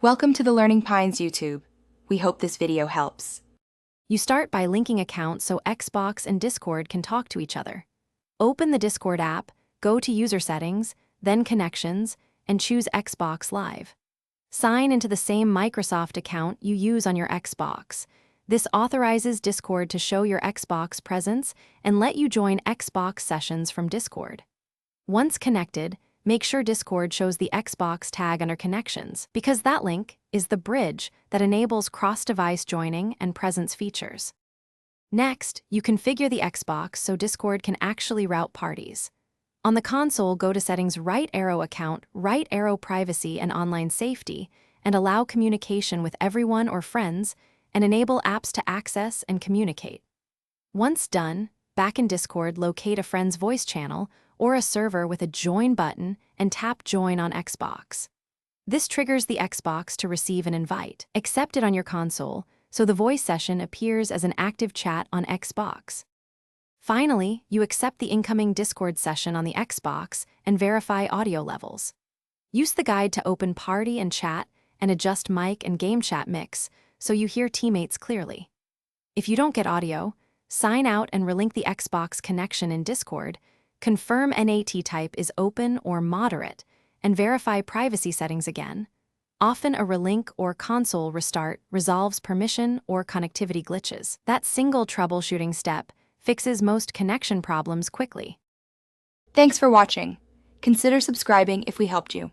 Welcome to the Learning Pines YouTube. We hope this video helps. You start by linking accounts so Xbox and Discord can talk to each other. Open the Discord app, go to User Settings, then Connections, and choose Xbox Live. Sign into the same Microsoft account you use on your Xbox. This authorizes Discord to show your Xbox presence and let you join Xbox sessions from Discord. Once connected, make sure Discord shows the Xbox tag under Connections, because that link is the bridge that enables cross-device joining and presence features. Next, you configure the Xbox so Discord can actually route parties. On the console, go to Settings, right arrow Account, right arrow Privacy and Online Safety, and allow communication with everyone or friends, and enable apps to access and communicate. Once done, back in Discord, locate a friend's voice channel or a server with a Join button and tap Join on Xbox. This triggers the Xbox to receive an invite. Accept it on your console, so the voice session appears as an active chat on Xbox. Finally, you accept the incoming Discord session on the Xbox and verify audio levels. Use the guide to open party and chat and adjust mic and game chat mix so you hear teammates clearly. If you don't get audio, sign out and relink the Xbox connection in Discord, confirm NAT type is open or moderate, and verify privacy settings again. Often a relink or console restart resolves permission or connectivity glitches. That single troubleshooting step fixes most connection problems quickly. Thanks for watching. Consider subscribing if we helped you.